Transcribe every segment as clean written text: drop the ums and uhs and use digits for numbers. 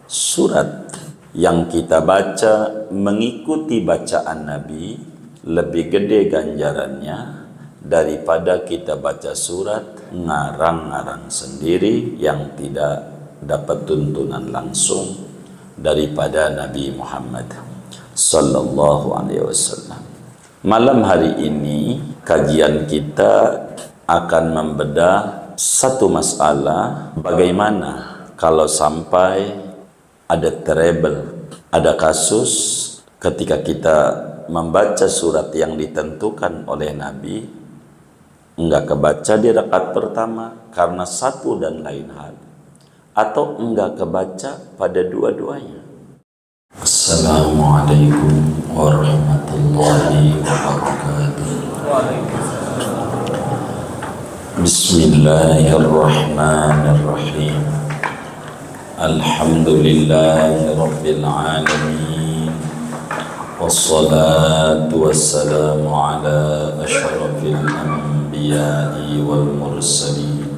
surat yang kita baca mengikuti bacaan Nabi lebih gede ganjarannya daripada kita baca surat ngarang-ngarang sendiri yang tidak dapat tuntunan langsung daripada Nabi Muhammad sallallahu alaihi wasallam. Malam hari ini kajian kita akan membedah satu masalah, bagaimana kalau sampai ada trouble, ada kasus ketika kita membaca surat yang ditentukan oleh Nabi enggak kebaca di rakaat pertama karena satu dan lain hal, atau enggak kebaca pada dua-duanya. Assalamualaikum warahmatullahi wabarakatuh. Bismillahirrahmanirrahim. Alhamdulillahi rabbil alamin. Wassalatu wassalamu ala asyrafil anbiya'i wal mursalin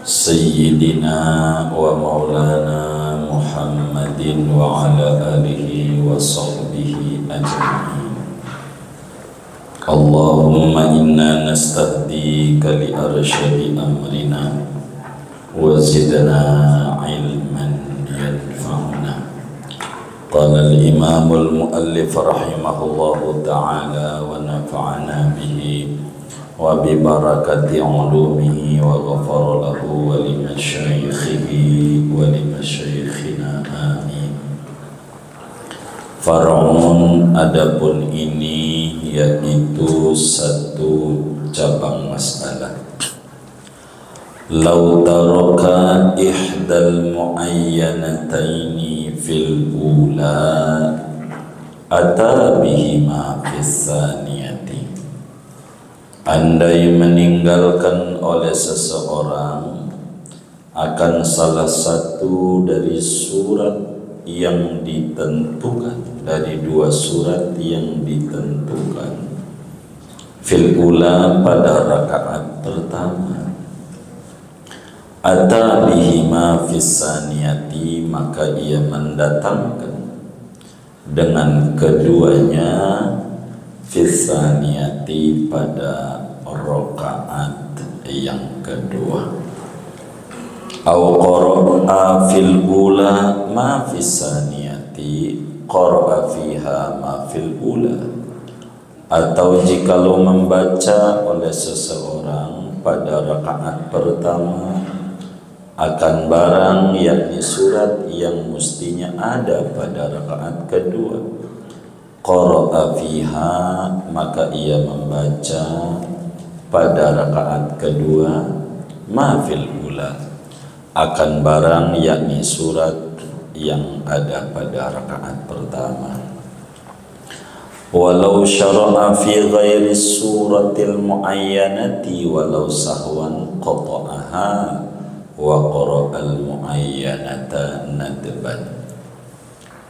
Sayyidina wa maulana Muhammadin wa ala alihi wa sahbihi ajma'in. Allahumma inna nastahdika li arsyadi amrina wa zidna ilman yanfa'una. Qala al-imamul muallif rahimahullahu ta'ala wa nafa'ana bihi wa bi barakati ulumihi wa ghafara lahu wa li masyayikhihi wa li masyayikhina amin. Far'un, adapun ini yaitu satu cabang masalah. Lau taraka ihdal muayyanataini fil ula ata bihima fis tsaniyati. Andai meninggalkan oleh seseorang akan salah satu dari surat yang ditentukan, dari dua surat yang ditentukan, fil ula pada rakaat pertama, ata bihima fis tsaniyati, maka ia mendatangkan dengan keduanya fis tsaniyati pada rakaat yang kedua. Au qara'a fil ula ma fis tsaniyati qara'a fiha ma fil ula. Atau jikalau membaca oleh seseorang pada rakaat pertama akan barang yakni surat yang mestinya ada pada rakaat kedua, qara'a fiha, maka ia membaca pada rakaat kedua ma fil ula, akan barang yakni surat yang ada pada rakaat pertama. Walau syara'a fi ghairi suratil muayyanati walau sahwan qata'aha wa qara'al muayyanata nadban.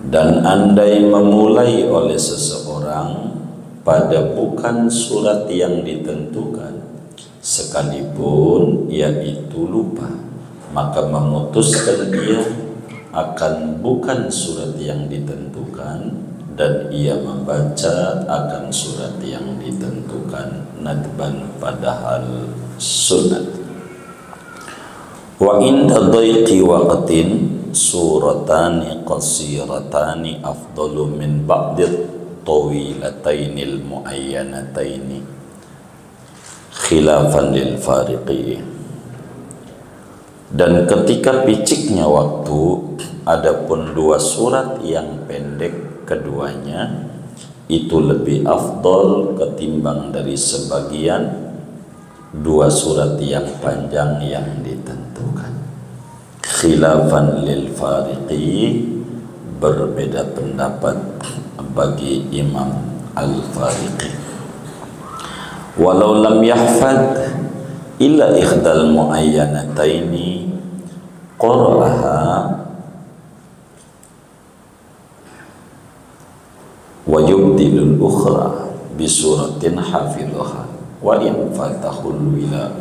Dan andai memulai oleh seseorang pada bukan surat yang ditentukan, sekalipun ia itu lupa, maka memutuskan dia akan bukan surat yang ditentukan dan ia membaca akan surat yang ditentukan nadban, padahal sunat. Wa inda dhaiqi waqtin suratani qasiratani afdalu min ba'dit tawilatainil muayyanataini khilafan lil fariqi. Dan ketika piciknya waktu, adapun dua surat yang pendek keduanya itu lebih afdol ketimbang dari sebagian dua surat yang panjang yang ditentukan. Khilafan lil fariqi, berbeda pendapat bagi Imam Al-Fariqi. Walau lam yahfad illa ikhdal muayyanataini qara'aha wa yubdilul ukhra bisuratin hafidhaha wa in fatahul wila.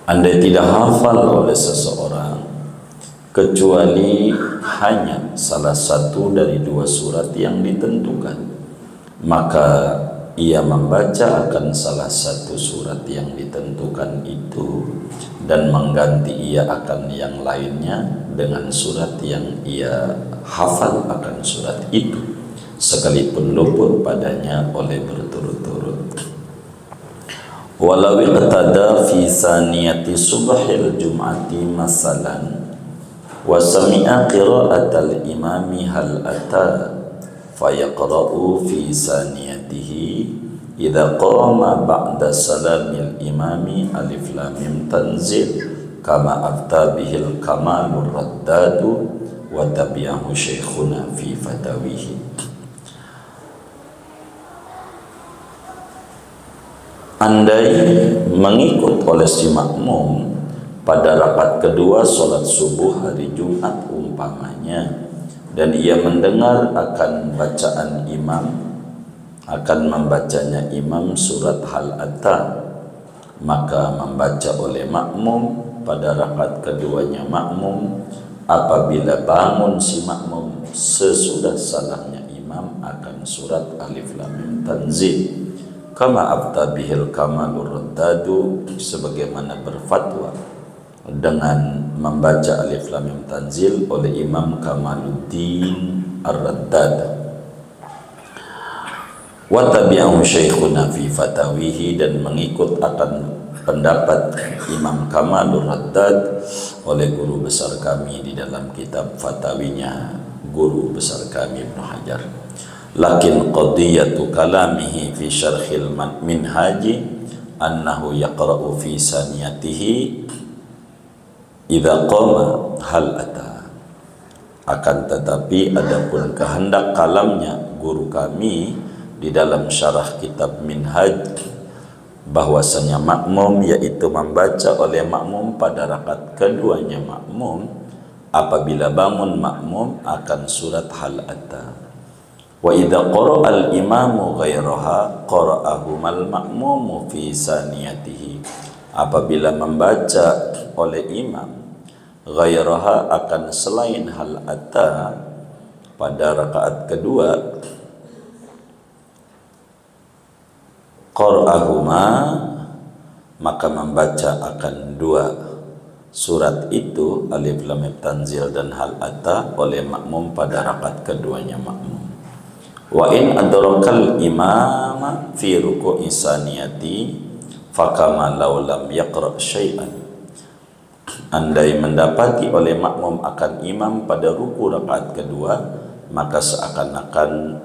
Andai tidak hafal oleh seseorang kecuali hanya salah satu dari dua surat yang ditentukan, maka ia membaca akan salah satu surat yang ditentukan itu dan mengganti ia akan yang lainnya dengan surat yang ia hafal akan surat itu, sekalipun luput padanya oleh berturut-turut. Walau iqtada fi saniyati subhil jum'ati masalan wa sami'a qira'atal imami hal ata fayaqra'u fi saniyatihi idza qama ba'da salamil imami alif lam mim tanzil kama afta bihil kamalur raddadu wa tabi'ahu syekhuna fi fatawihi. Andai mengikut oleh si makmum pada rakaat kedua solat subuh hari Jumat umpamanya, dan ia mendengar akan bacaan imam, akan membacanya imam surat hal ata, maka membaca oleh makmum pada rakaat keduanya makmum apabila bangun si makmum sesudah salahnya imam akan surat alif lam mim tanzil kama afta bihil kamalur raddadu, sebagaimana berfatwa dengan membaca alif lam mim tanzil oleh Imam Kamaluddin Ar-Raddad. Wa tabi'ahu syekhuna fi fatawihi, dan mengikut akan pendapat Imam Kamalur Raddad oleh guru besar kami di dalam kitab fatawinya, guru besar kami Ibnu Hajar. Lakin qadiyatu kalamihi fi syarhil minhaji annahu yaqra'u fi saniyatihi idza qama hal ata. Akan tetapi adapun kehendak kalamnya guru kami di dalam syarah kitab Minhaj, bahwasanya makmum yaitu membaca oleh makmum pada rakaat keduanya makmum apabila bangun makmum akan surat hal ata. Wa idza qara'a al-imamu ghairaha qara'ahumal ma'mumu fi saniyatihi. Apabila membaca oleh imam ghairaha akan selain hal ata pada rakaat kedua, qara'ahuma, maka membaca akan dua surat itu alif lam mim tanzil dan hal ata oleh makmum pada rakaat keduanya makmum. Wa in adrakal imama fi ruku'i saniyati fakama law lam yaqra' syai'an. Andai mendapati oleh makmum akan imam pada ruku rakaat kedua, maka seakan-akan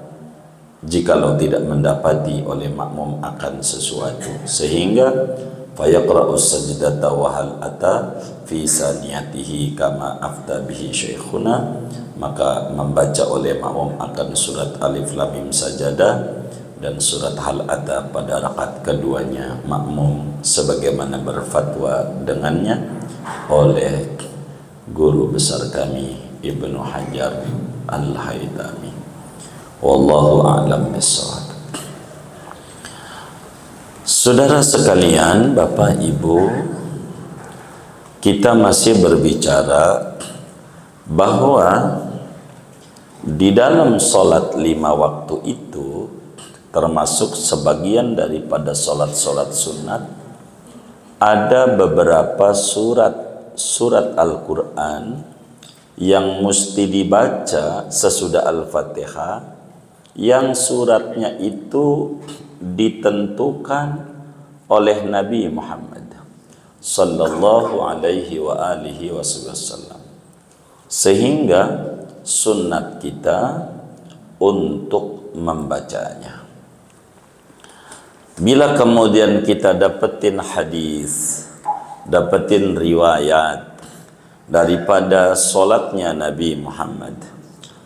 jikalau tidak mendapati oleh makmum akan sesuatu, sehingga fayaqra'u sajdata wa hal ata fi saniyatihi kama afta bihi syekhuna, maka membaca oleh makmum akan surat alif lam mim sajadah dan surat hal ata pada rakaat keduanya makmum sebagaimana berfatwa dengannya oleh guru besar kami Ibnu Hajar Al-Haytami. Wallahu a'lam bishawab. Saudara sekalian, Bapak Ibu, kita masih berbicara bahwa di dalam sholat 5 waktu itu, termasuk sebagian daripada sholat-sholat sunat, ada beberapa surat Al-Quran yang mesti dibaca sesudah Al-Fatihah, yang suratnya itu ditentukan oleh Nabi Muhammad sallallahu alaihi wa alihi wasallam, sehingga sunnat kita untuk membacanya. Bila kemudian kita dapetin hadis, dapetin riwayat daripada solatnya Nabi Muhammad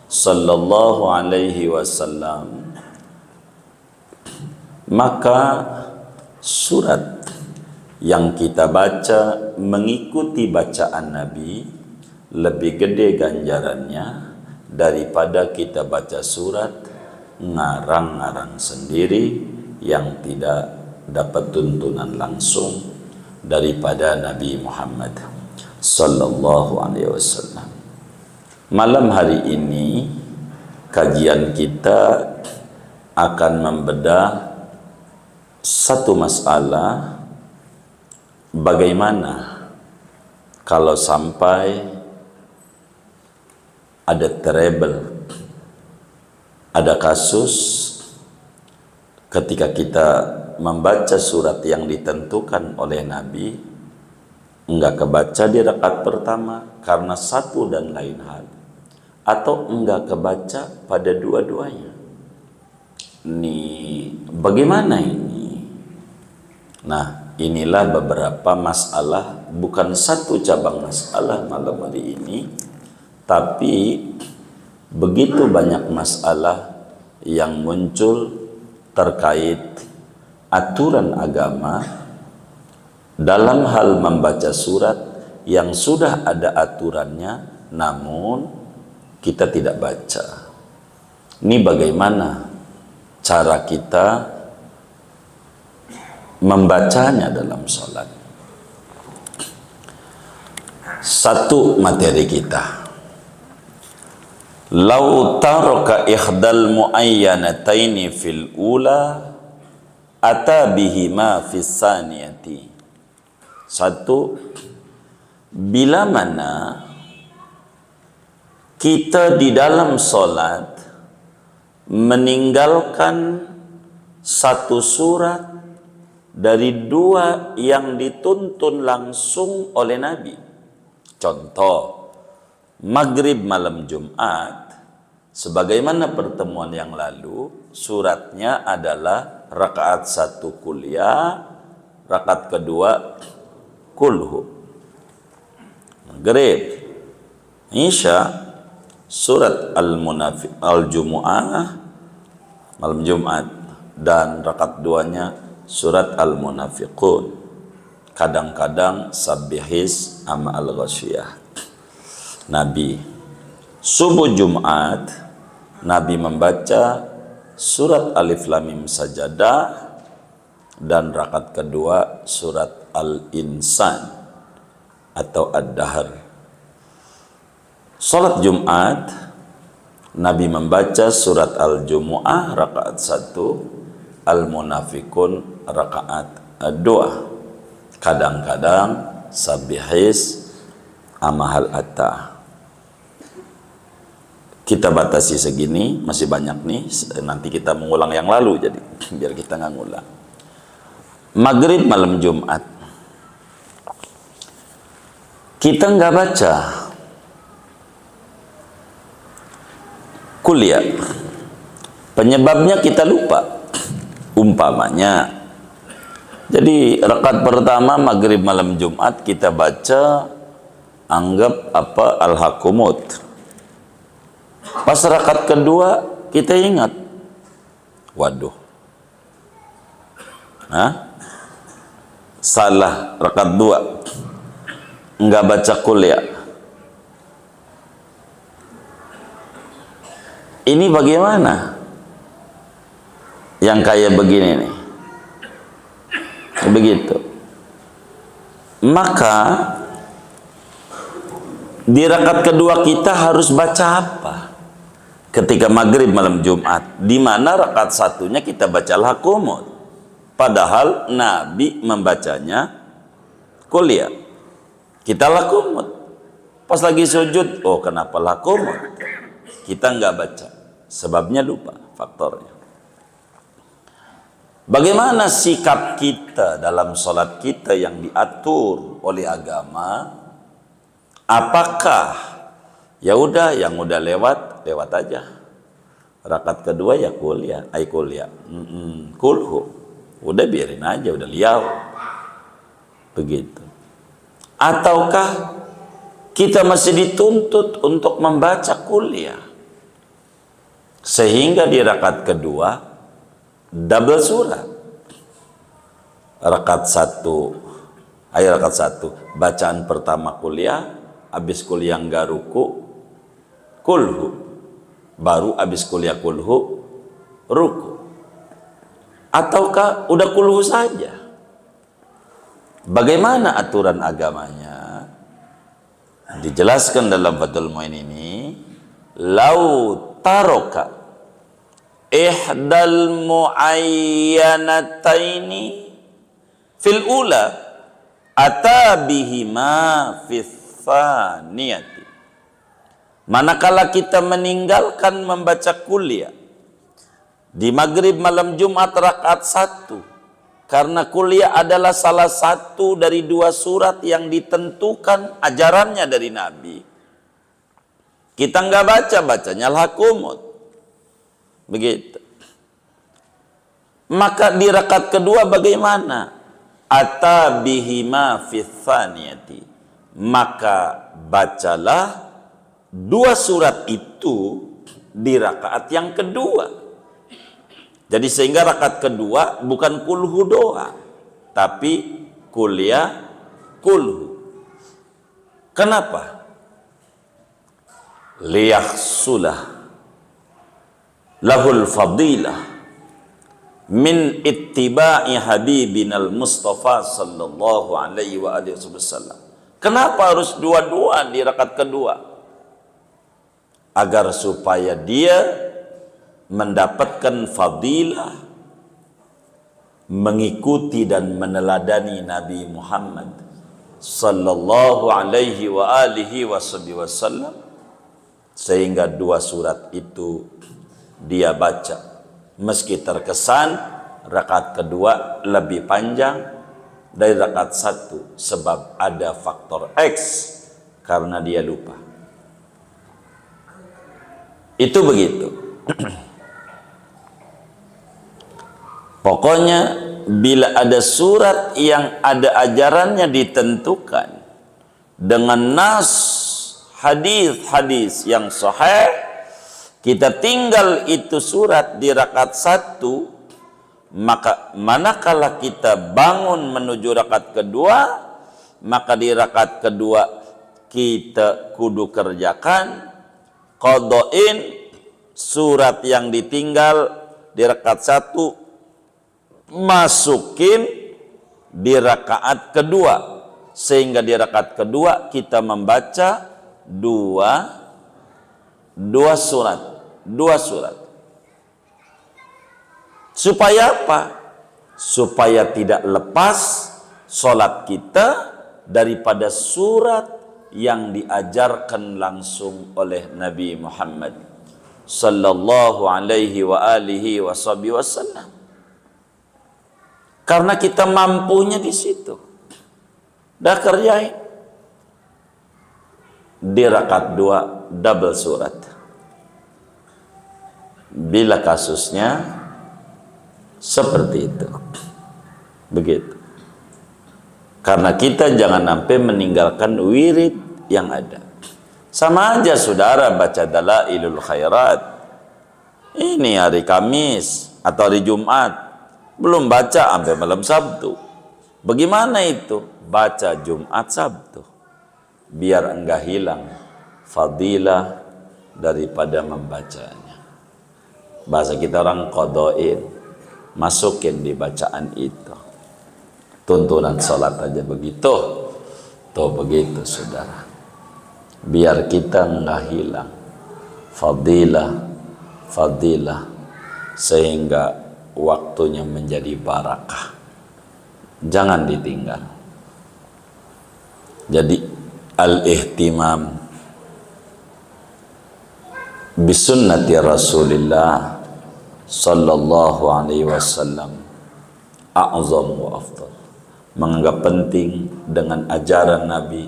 sallallahu alaihi wasallam, maka surat yang kita baca mengikuti bacaan Nabi lebih gede ganjarannya daripada kita baca surat ngarang-ngarang sendiri yang tidak dapat tuntunan langsung daripada Nabi Muhammad sallallahu alaihi wasallam. Malam hari ini kajian kita akan membedah satu masalah, bagaimana kalau sampai ada trouble, ada kasus ketika kita membaca surat yang ditentukan oleh Nabi, enggak kebaca di rakaat pertama karena satu dan lain hal, atau enggak kebaca pada dua-duanya. Bagaimana ini? Nah, inilah beberapa masalah, bukan satu cabang masalah malam hari ini, tapi begitu banyak masalah yang muncul terkait aturan agama dalam hal membaca surat yang sudah ada aturannya, namun kita tidak baca. Ini bagaimana cara kita membacanya dalam sholat. Satu materi kita, lau taraka ikhdal muayyanataini fil ula ata bihima fis saniyati. Satu, bila mana kita di dalam sholat meninggalkan satu surat dari dua yang dituntun langsung oleh Nabi. Contoh, maghrib malam Jumat, sebagaimana pertemuan yang lalu, suratnya adalah rakaat 1 kuliah, rakaat kedua kulhu. Maghrib, Isya, surat Al-Jumu'ah malam Jumat, dan rakaat duanya surat Al-Munafiqun. Kadang-kadang Sabbihis ama Al-Ghasyiyah. Nabi subuh Jumat, Nabi membaca surat Alif Lam Mim Sajadah, dan rakaat kedua surat Al-Insan atau Ad-Dahr. Salat Jumat, Nabi membaca surat Al-Jumu'ah rakaat 1, Al-Munafiqun rakaat 2. Kadang-kadang Sabbihis amahal atta. Kita batasi segini, masih banyak nih, nanti kita mengulang yang lalu, jadi biar kita nggak ngulang. Maghrib malam Jumat, kita nggak baca kuliah, penyebabnya kita lupa. Umpamanya, jadi rakaat pertama maghrib malam Jumat kita baca, anggap apa, Al-Hakumut. Pas rakaat kedua kita ingat, waduh, salah, rakaat 2 enggak baca kuliah. Ini bagaimana? Yang kayak begini nih, begitu. Maka di rakaat kedua kita harus baca apa? Ketika maghrib malam Jumat, di mana rakaat satunya kita baca Al-Hakumut, padahal Nabi membacanya kuliah. Kita Al-Hakumut. Pas lagi sujud, oh kenapa Al-Hakumut? Kita nggak baca, sebabnya lupa, faktornya. Bagaimana sikap kita dalam sholat kita yang diatur oleh agama? Apakah ya udah, yang udah lewat aja, rakaat kedua ya kuliah, kulhu, udah biarin aja, udah liau, begitu? Ataukah kita masih dituntut untuk membaca kuliah, sehingga di rakaat kedua double surat, rakaat 1 bacaan pertama kuliah, habis kuliah enggak ruku, kulhu, baru habis kuliah kulhu ruku. Ataukah udah kulhu saja? Bagaimana aturan agamanya? Dijelaskan dalam Fathul Mu'in ini, lau taroka ihdal muayyanataini fil ula atabihima fis tsaniyati. Manakala kita meninggalkan membaca kuliah di maghrib malam Jumat rakaat 1, karena kuliah adalah salah satu dari 2 surat yang ditentukan ajarannya dari Nabi, kita nggak baca, bacanya al-Hakumut. Begitu. Maka di rakaat kedua bagaimana? Atabihima fis tsaniyati. Maka bacalah 2 surat itu di rakaat yang kedua. Jadi sehingga rakaat kedua bukan kulhu doa, tapi kuliah kulhu. Kenapa? Liyahsulah lahul fadilah min ittiba'i habibinal Mustafa sallallahu alaihi wa alihi wasallam. Kenapa harus 2-2 di rakaat kedua? Agar supaya dia mendapatkan fadilah mengikuti dan meneladani Nabi Muhammad sallallahu alaihi wa alihi wasallam, sehingga 2 surat itu dia baca. Meski terkesan rakaat kedua lebih panjang dari rakaat 1 sebab ada faktor X karena dia lupa. Itu begitu. Pokoknya bila ada surat yang ada ajarannya ditentukan dengan nas hadis-hadis yang sahih, kita tinggal itu surat di rakaat 1, maka manakala kita bangun menuju rakaat kedua, maka di rakaat kedua kita kudu kerjakan qada'in surat yang ditinggal di rakaat 1, masukin di rakaat kedua, sehingga di rakaat kedua kita membaca dua surat. Supaya apa? Supaya tidak lepas solat kita daripada surat yang diajarkan langsung oleh Nabi Muhammad sallallahu alaihi wa alihi wasallam. Karena kita mampunya di situ. Dah kerjain. Di rakaat 2 double surat. Bila kasusnya seperti itu. Begitu. Karena kita jangan sampai meninggalkan wirid yang ada. Sama aja saudara baca Dalailul Khairat. Ini hari Kamis atau hari Jumat, belum baca sampai malam Sabtu. Bagaimana itu? Baca Jumat Sabtu. Biar enggak hilang fadilah daripada membacanya. Bahasa kita orang qada'in, masukin di bacaan itu. Tuntunan salat aja begitu. Tuh begitu saudara. Biar kita enggak hilang fadilah sehingga waktunya menjadi barakah. Jangan ditinggal. Jadi al-ihtimam bisunnati Rasulillah sallallahu alaihi wasallam a'zam wa afdal. Menganggap penting dengan ajaran Nabi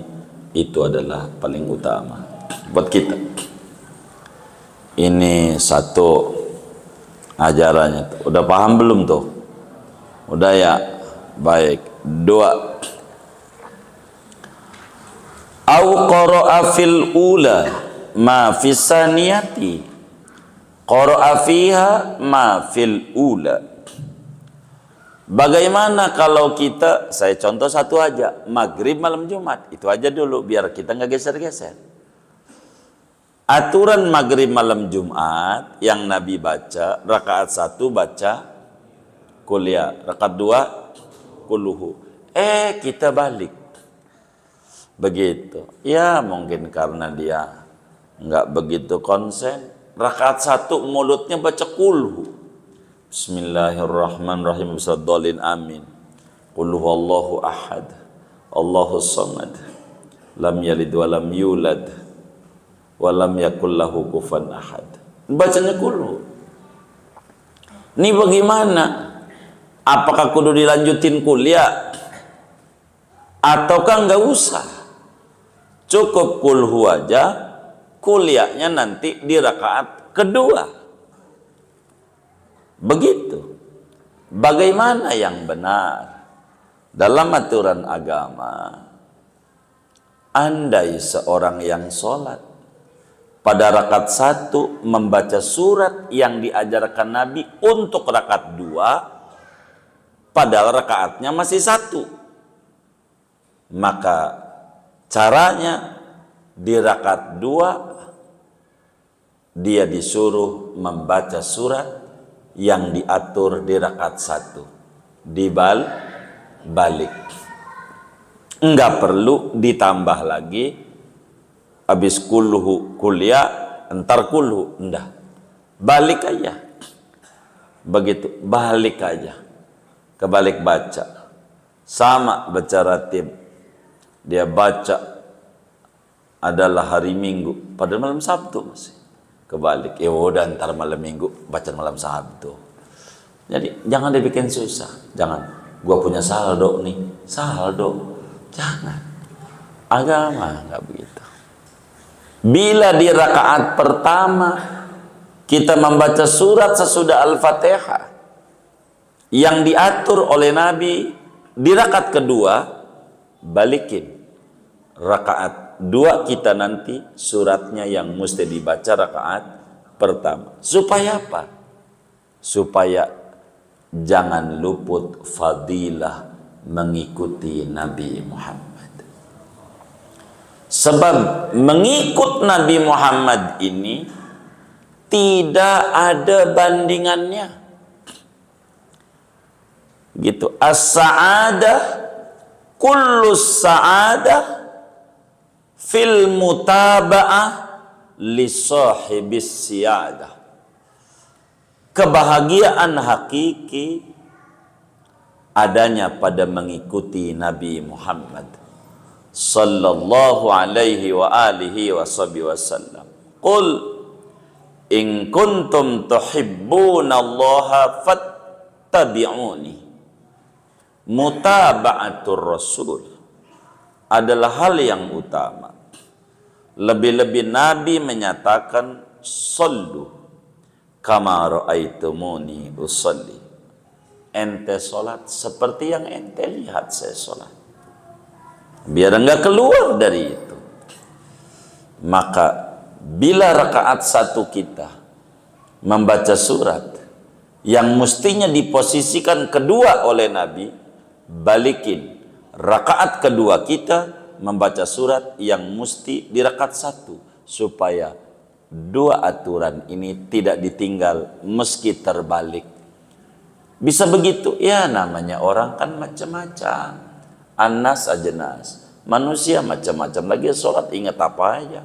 itu adalah paling utama buat kita. Ini satu ajarannya. Udah paham belum tuh? Udah ya? Baik. 2. Au qara'a fil ula ma fis saniyati. Qara'a fiha ma fil ula. Bagaimana kalau kita, saya contoh satu aja, maghrib malam Jumat, itu aja dulu biar kita nggak geser-geser. Aturan maghrib malam Jumat yang Nabi baca, rakaat 1 baca kuliah, rakaat 2 kuluhu. Kita balik. Begitu. Ya mungkin karena dia nggak begitu konsen. Rakaat 1 mulutnya baca kulhu. Bismillahirrahmanirrahim. Bismillahirrahmanirrahim. Amin. Qul huwallahu ahad. Allahus samad. Lam yalid wa lam yulad wa lam yakul lahu kufuwan ahad. Bacanya kulhu. Ini bagaimana? Apakah kudu dilanjutin kuliah ataukah nggak usah? Cukup kulhu aja. Kuliahnya nanti di rakaat kedua. Begitu. Bagaimana yang benar? Dalam aturan agama, andai seorang yang sholat pada rakaat 1 membaca surat yang diajarkan Nabi untuk rakaat 2, padahal rakaatnya masih 1, maka caranya di rakaat 2 dia disuruh membaca surat yang diatur di rakaat 1, balik. Enggak perlu ditambah lagi habis kulhu kuliah entar kulhu, enggak. Balik aja. Begitu, balik aja. Kebalik baca. Sama baca ratib. Dia baca adalah hari Minggu, pada malam Sabtu masih. Kebalik, ya udah ntar malam Minggu baca malam Sabtu. Jadi jangan dibikin susah. Jangan, gua punya saldo nih, saldo. Jangan. Agama nggak begitu. Bila di rakaat pertama kita membaca surat sesudah Al-Fatihah yang diatur oleh Nabi, di rakaat kedua balikin. Rakaat 2 kita nanti suratnya yang mesti dibaca rakaat pertama. Supaya apa? Supaya jangan luput fadilah mengikuti Nabi Muhammad. Sebab mengikut Nabi Muhammad ini tidak ada bandingannya. Gitu. As-sa'adah kullus sa'adah fil mutaba'ah li sahibis siyadah. Kebahagiaan hakiki adanya pada mengikuti Nabi Muhammad sallallahu alaihi wa alihi wasallam. Qul in kuntum tuhibbunallaha fattabi'uni. Mutaba'atur rasul adalah hal yang utama. Lebih-lebih Nabi menyatakan sallu kama ra'aitumuni usalli. Ente sholat seperti yang ente lihat saya sholat. Biar enggak keluar dari itu. Maka bila rakaat 1 kita membaca surat yang mestinya diposisikan kedua oleh Nabi, balikin. Rakaat kedua kita membaca surat yang mesti di rakaat 1, supaya 2 aturan ini tidak ditinggal meski terbalik. Bisa begitu? Ya, namanya orang kan macam-macam. Anas ajenas. Manusia macam-macam. Lagi sholat ingat apa aja.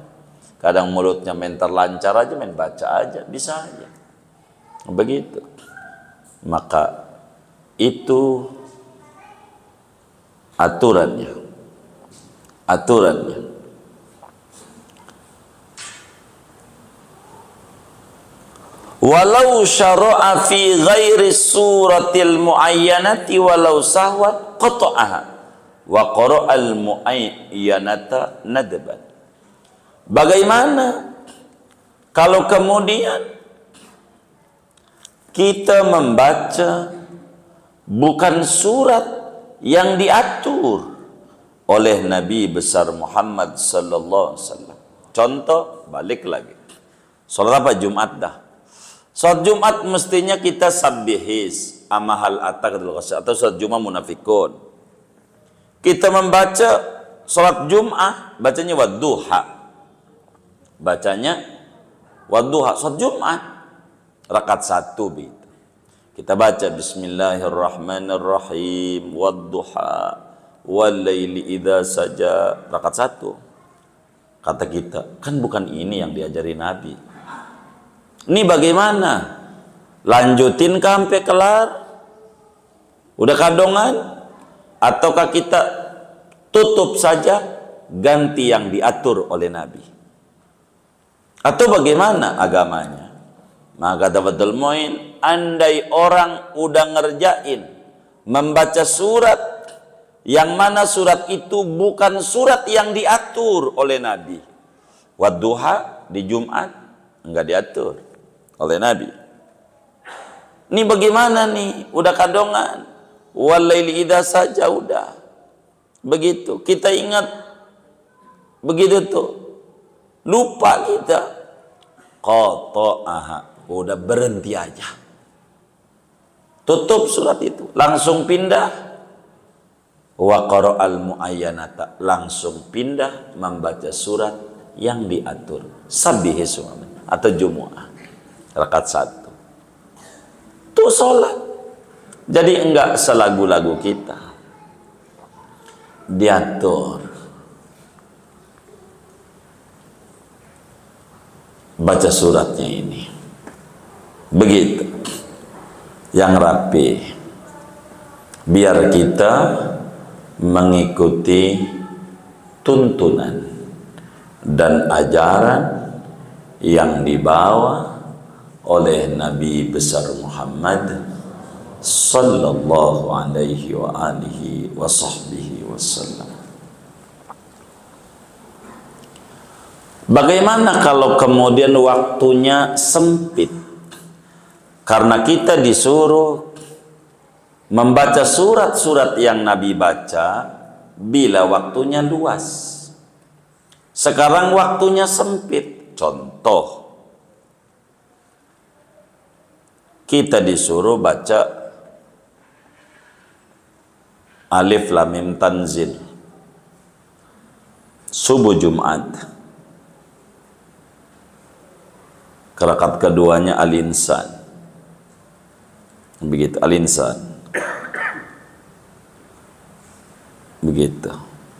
Kadang mulutnya main terlancar aja, main baca aja. Bisa aja. Begitu. Maka itu aturannya. Walau syara'a fi ghairi suratil muayyanati walau sahwat qata'aha wa qara'al muayyanata nadban. Bagaimana kalau kemudian kita membaca bukan surat yang diatur oleh Nabi besar Muhammad sallallahu alaihi wasallam? Contoh, balik lagi. Salat apa? Jumat dah. Salat Jumat mestinya kita sabbihis amahal atak atau salat Jumat munafikun. Kita membaca salat Jumat bacanya wadduha. Bacanya wadduha salat Jumat rakaat 1 begitu. Kita baca bismillahirrahmanirrahim wadduha wal laili idza saja rakaat 1. Kata kita, kan bukan ini yang diajari Nabi. Ini bagaimana? Lanjutin sampai kelar? Udah kadongan? Ataukah kita tutup saja, ganti yang diatur oleh Nabi? Atau bagaimana agamanya? Maka Fathul Muin, andai orang udah ngerjain membaca surat yang mana surat itu bukan surat yang diatur oleh Nabi. Wadduha di Jumat enggak diatur oleh Nabi. Ini bagaimana nih? Udah kadongan. Walaili idza saja udah. Begitu. Kita ingat begitu tuh. Lupa kita. Qata'aha. Udah berhenti aja. Tutup surat itu. Langsung pindah. Wa qara'al muayyanata. Langsung pindah membaca surat yang diatur. Sabbihi subhanallah atau Jumu'ah. Rakaat 1. Itu sholat. Jadi enggak selagu-lagu kita. Diatur. Baca suratnya ini. Begitu. Yang rapi. Biar kita mengikuti tuntunan dan ajaran yang dibawa oleh Nabi besar Muhammad sallallahu alaihi wa alihi wa sahbihi wasallam. Bagaimana kalau kemudian waktunya sempit? Karena kita disuruh membaca surat-surat yang Nabi baca bila waktunya luas. Sekarang waktunya sempit. Contoh, kita disuruh baca Alif Lam Mim Tanzil subuh Jumat. Rakaat keduanya Al-Insan. Begitu, Al-Insan. Begitu,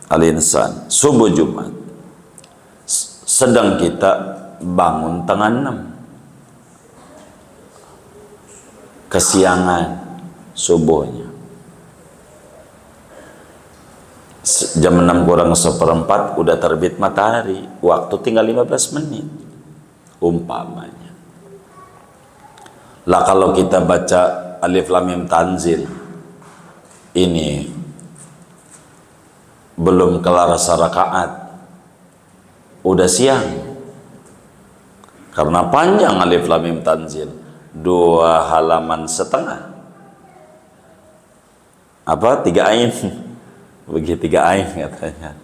Al-Insan subuh Jumat. Sedang kita bangun tengah 6 kesiangan subuhnya. Jam 6 kurang 1/4 udah terbit matahari. Waktu tinggal 15 menit. Umpamanya. Lah kalau kita baca Alif Lam Mim Tanzil ini belum kelar serakaat, udah siang. Karena panjang Alif Lam Mim Tanzil, 2 halaman setengah. Apa? 3 ain. Begitu 3 ain katanya.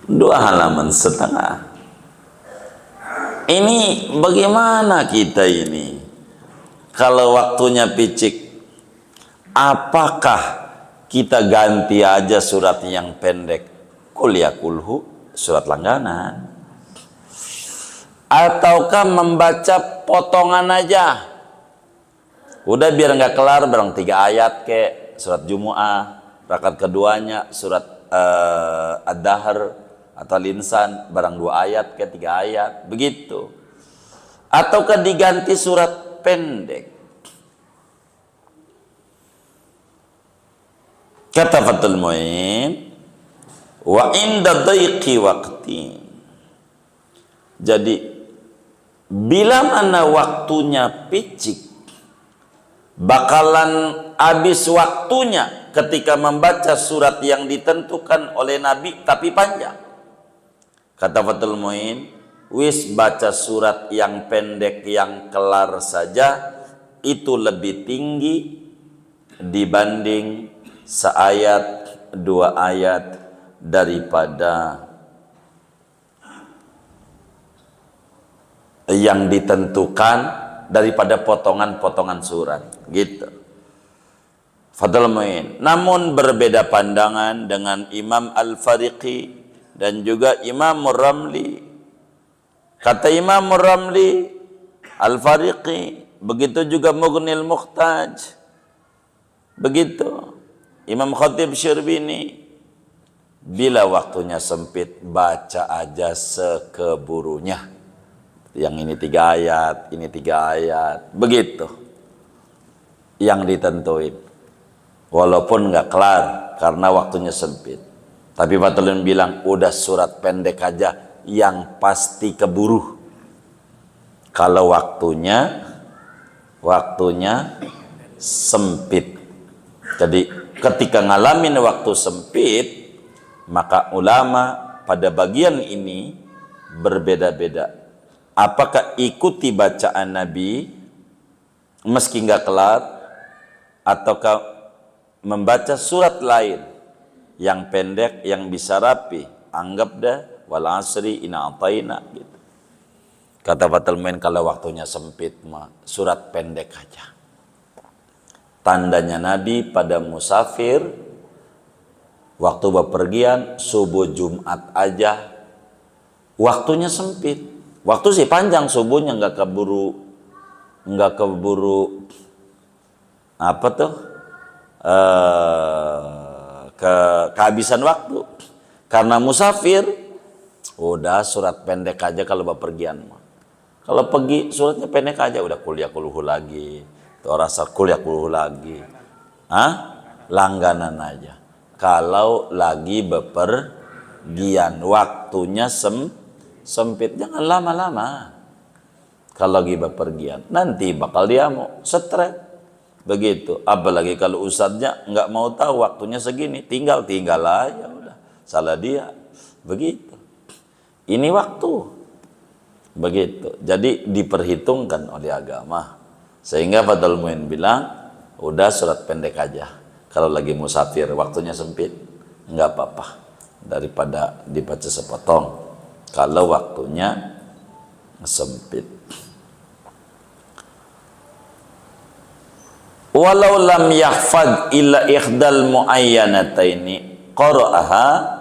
2 halaman setengah. Ini bagaimana kita ini? Kalau waktunya picik, apakah kita ganti aja surat yang pendek? Qul ya kulhu, surat langganan. Ataukah membaca potongan aja? Udah biar nggak kelar, barang 3 ayat ke surat Jumu'ah, rakaat keduanya surat Ad-Dahr atau Al-Insan, barang 2 ayat ke 3 ayat, begitu. Ataukah diganti surat pendek? Kata Fathul Muin, wa inda dhaiqi waqti. Jadi bila mana waktunya picik, bakalan habis waktunya ketika membaca surat yang ditentukan oleh Nabi tapi panjang. Kata Fathul Muin, wis baca surat yang pendek yang kelar saja itu lebih tinggi dibanding seayat 2 ayat daripada yang ditentukan, daripada potongan-potongan surat, gitu. Fathul Muin. Namun berbeda pandangan dengan Imam Al-Fariqi dan juga Imam Ramli. Kata Imam Ramli, Al-Fariqi, begitu juga Mughnil Muhtaj, begitu Imam Khatib Syirbini, Bila waktunya sempit, baca aja sekeburunya. Yang ini 3 ayat, ini 3 ayat, begitu yang ditentuin. Walaupun nggak kelar karena waktunya sempit. Tapi Fatulun bilang udah surat pendek aja yang pasti keburu. Kalau waktunya sempit. Jadi ketika ngalamin waktu sempit, maka ulama pada bagian ini berbeda-beda. Apakah ikuti bacaan Nabi meski nggak kelar, ataukah membaca surat lain yang pendek yang bisa rapi? Anggap dah wal asri inna ataina gitu. Kata Fathul Muin, kalau waktunya sempit mah surat pendek aja. Tandanya Nabi pada musafir waktu bepergian subuh Jumat aja waktunya sempit. Waktu sih panjang, subuhnya nggak keburu apa tuh kehabisan waktu karena musafir. Udah surat pendek aja kalau bepergian mah. Kalau pergi suratnya pendek aja, udah kuliah kuluhu lagi, tuh rasa kuliah kuluhu lagi, langganan aja. Kalau lagi bepergian waktunya sempit, jangan lama-lama. Kalau lagi bepergian nanti bakal dia mau stres begitu. Apalagi kalau ustadznya nggak mau tahu waktunya segini, tinggal aja, udah salah dia begitu. Ini waktu begitu, jadi diperhitungkan oleh agama. Sehingga Fathul Muin bilang udah surat pendek aja kalau lagi musafir waktunya sempit, nggak apa-apa daripada dibaca sepotong kalau waktunya sempit. Walau lam yahfad illa ikhdal muayyanataini qara'aha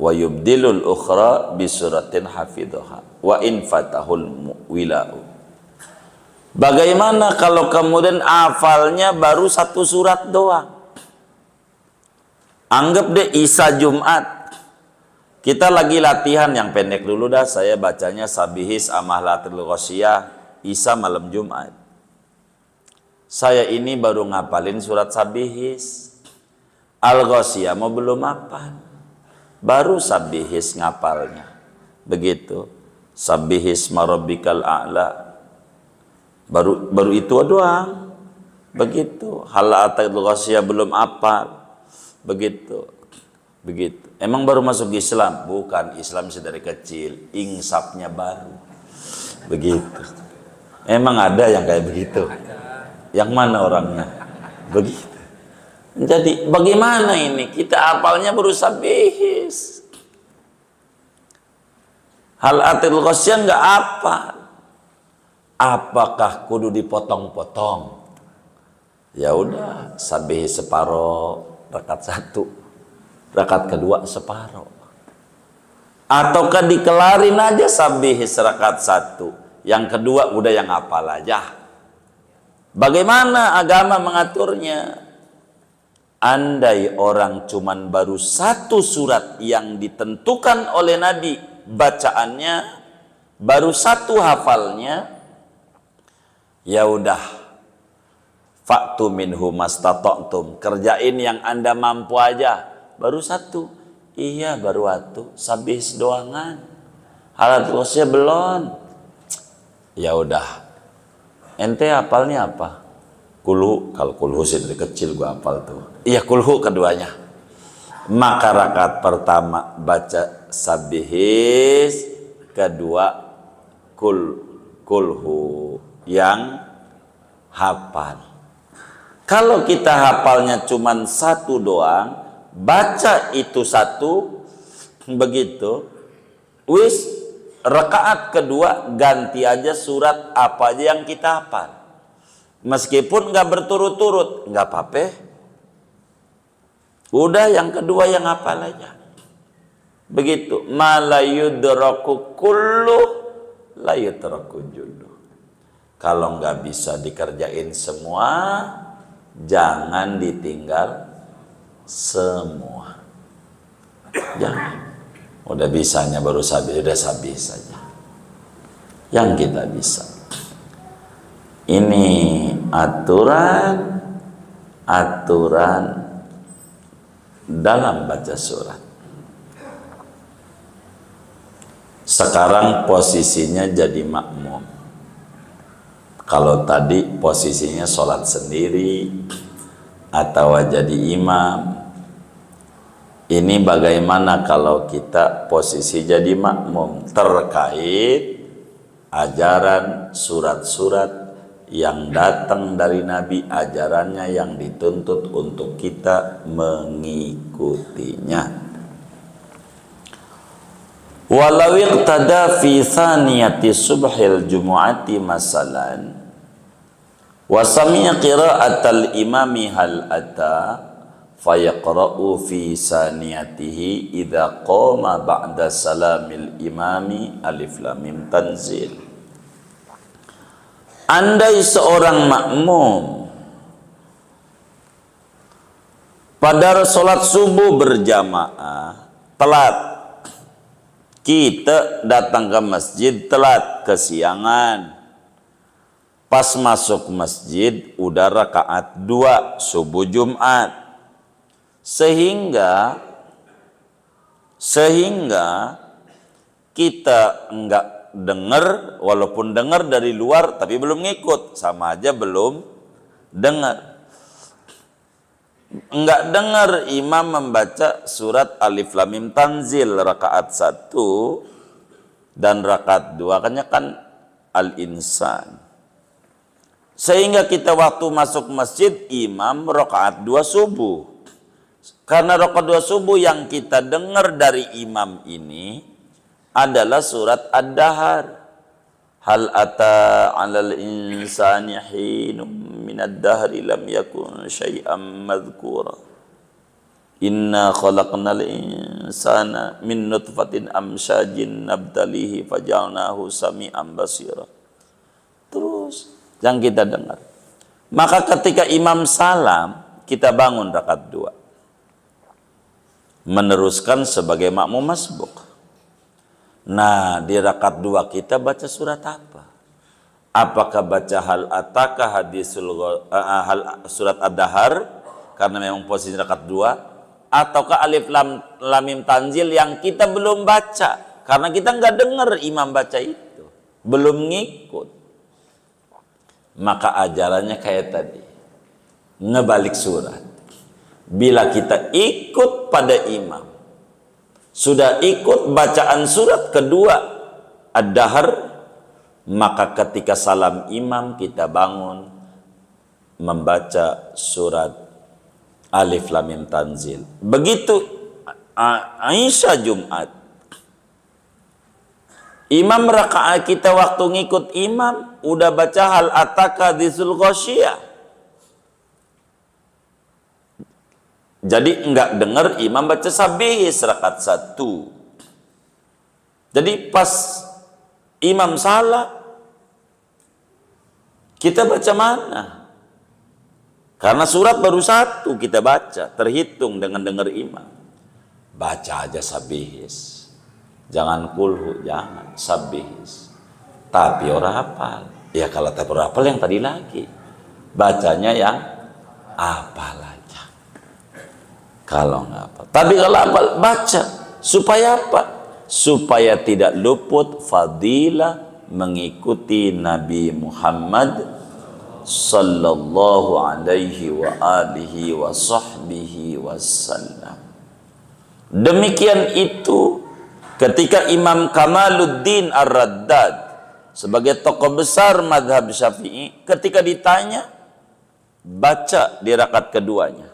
wa yubdilul ukhra bi suratin hafidhaha wa in fatahul wilau. Bagaimana kalau kemudian hafalnya baru 1 surat doang? Anggap deh Isya Jumat. Kita lagi latihan yang pendek dulu dah. Saya bacanya Sabihis Amahlatul Ghasyiyah Isya malam Jumat. Saya ini baru ngapalin surat Sabihis. Al-Ghasyiyah mau belum hafal. Baru Sabihis ngapalnya. Begitu. Sabihis marabbikal a'la. Baru itu doang. Begitu. Halatul Ghasyiyah belum hafal. Begitu. Emang baru masuk Islam? Bukan, Islam dari kecil, insafnya baru. Begitu. Emang ada yang kayak begitu? Yang mana orangnya? Begitu. Jadi bagaimana ini? Kita hafalnya baru Sabihis. Halatul Ghasyiyah nggak hafal. Apakah kudu dipotong-potong? Ya udah, Sabihis separoh, rakaat 1. Rakaat kedua separuh. Ataukah dikelarin aja Sabihis rakaat 1, yang kedua udah yang hafal aja. Bagaimana agama mengaturnya? Andai orang cuman baru 1 surat yang ditentukan oleh Nabi bacaannya, baru 1 hafalnya, ya udah, fa'tu minhu mastata'tum, kerjain yang Anda mampu aja. Baru 1, iya baru 1, Sabihis doangan, Halatul Ghasyiyah belum. Ya udah, ente hafalnya apa? Kulhu. Kalau kulhu sih dari kecil gua hafal tuh. Iya kulhu keduanya. Maka rakaat pertama baca Sabihis, kedua kulhu yang hafal. Kalau kita hafalnya cuman 1 doang, baca itu 1, begitu, wis rakaat kedua ganti aja surat apa aja yang kita hafal, meskipun nggak berturut-turut, nggak apa-apa. Udah yang kedua yang hafal aja, begitu. Malayudraku kullu layudraku jullu. Kalau nggak bisa dikerjain semua, jangan ditinggal semua. Jangan. Udah bisanya baru sabih, udah sabih saja. Yang kita bisa. Ini aturan dalam baca surat. Sekarang posisinya jadi makmum. Kalau tadi posisinya sholat sendiri atau jadi imam. Ini bagaimana kalau kita posisi jadi makmum terkait ajaran surat-surat yang datang dari Nabi, ajarannya yang dituntut untuk kita mengikutinya. Walau iqtada fi thaniyati subhil jumu'ati masalan wa sami'a qira'atal imami hal ata fayaqra'u fi saniyatihi idza qama ba'da salamil imami alif lam mim tanzil. Andai seorang makmum pada salat subuh berjamaah telat, kita datang ke masjid telat, kesiangan, pas masuk masjid udah rakaat 2 subuh Jumat, sehingga kita enggak dengar, walaupun dengar dari luar tapi belum ngikut, sama aja belum dengar. Enggak dengar imam membaca surat Alif Lam Mim Tanzil rakaat 1 dan rakaat 2 kan Al-Insan. Sehingga kita waktu masuk masjid imam rakaat 2 subuh. Karena rakaat 2 subuh yang kita dengar dari imam ini adalah surat Ad-Dahr. Hal ata 'alal insani hinum minad dahri lam yakun syai'an madhkura. Inna khalaqnal insana min nutfatin amsyajin nabtalihi faja'alnahu sami'an basira. Terus yang kita dengar. Maka ketika imam salam, kita bangun rakaat 2. Meneruskan sebagai makmum masbuk. Nah, di rakaat 2 kita baca surat apa? Apakah baca hal ataka surat Ad-Dahr karena memang posisi rakaat 2, ataukah Alif Lam Mim Tanzil yang kita belum baca karena kita nggak dengar imam baca itu, belum ngikut. Maka ajarannya kayak tadi, ngebalik surat. Bila kita ikut pada imam, sudah ikut bacaan surat kedua Ad-Dahr, maka ketika salam imam kita bangun membaca surat Alif Lam Mim Tanzil. Begitu Aisyah Jumat, imam rakaat kita waktu ngikut imam udah baca hal ataka disul ghasyiyah. Jadi enggak dengar imam baca sabihis rakaat 1. Jadi pas imam salah, kita baca mana? Karena surat baru 1 kita baca, terhitung dengan dengar imam. Baca aja sabihis. Jangan kulhu, jangan sabihis. Tapi orang hafal. Ya kalau tapi orang hafal yang tadi lagi. Bacanya yang hafal aja. Kalau nggak apa. Tapi kalau hafal baca. Supaya apa? Supaya tidak luput fadilah mengikuti Nabi Muhammad sallallahu alaihi wa alihi wa sahbihi wasallam. Demikian itu ketika Imam Kamaluddin Ar-Raddad sebagai tokoh besar mazhab Syafi'i ketika ditanya baca di rakaat keduanya.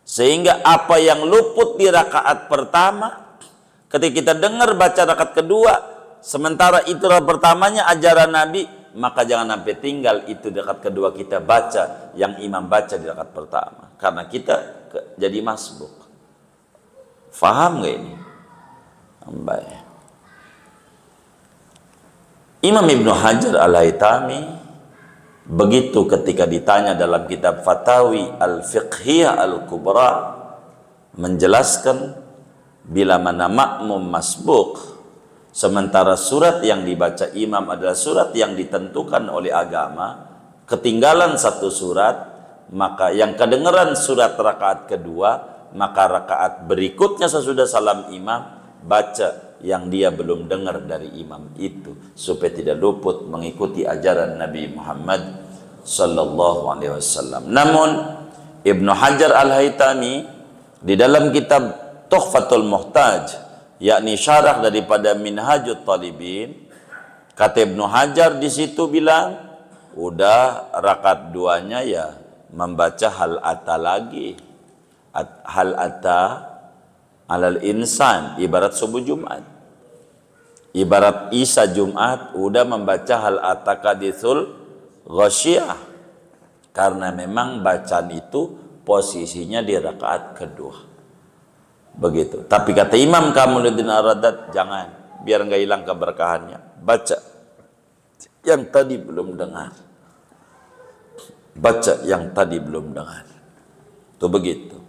Sehingga apa yang luput di rakaat pertama ketika kita dengar baca rakaat kedua, sementara itu rakaat pertamanya ajaran Nabi, maka jangan sampai tinggal itu di rakaat kedua kita baca yang imam baca di rakaat pertama. Karena kita jadi masbuk. Faham gak ini? Baik. Imam Ibnu Hajar Al-Haytami begitu ketika ditanya dalam kitab Fatawi Al-Fiqhiyah Al-Kubra menjelaskan bila mana makmum masbuk, sementara surat yang dibaca imam adalah surat yang ditentukan oleh agama, ketinggalan satu surat, maka yang kedengaran surat rakaat kedua, maka rakaat berikutnya sesudah salam imam baca yang dia belum dengar dari imam itu, supaya tidak luput mengikuti ajaran Nabi Muhammad sallallahu alaihi wasallam. Namun Ibnu Hajar Al-Haytami di dalam kitab Tuhfatul Muhtaj, yakni syarah daripada Minhajut Talibin, kata Ibnu Hajar di situ bilang, udah rakaat duanya ya membaca hal ata lagi, hal ata alal insan, ibarat subuh Jumat, ibarat Isa Jumat, udah membaca hal ata kadithul ghasyiyah, karena memang bacaan itu posisinya di rakaat kedua. Begitu. Tapi kata Imam Kamaluddin Ar-Raddad, jangan, biar nggak hilang keberkahannya, baca yang tadi belum dengar, baca yang tadi belum dengar. Itu begitu.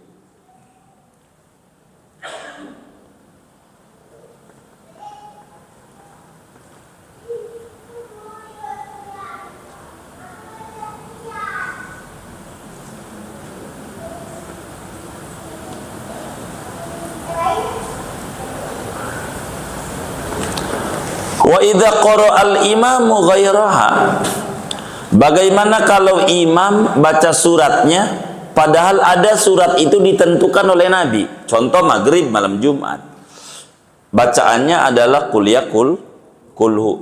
Wa idza qara'al imamu ghairaha, bagaimana kalau imam baca suratnya padahal ada surat itu ditentukan oleh Nabi? Contoh maghrib malam Jumat, bacaannya adalah kulhu,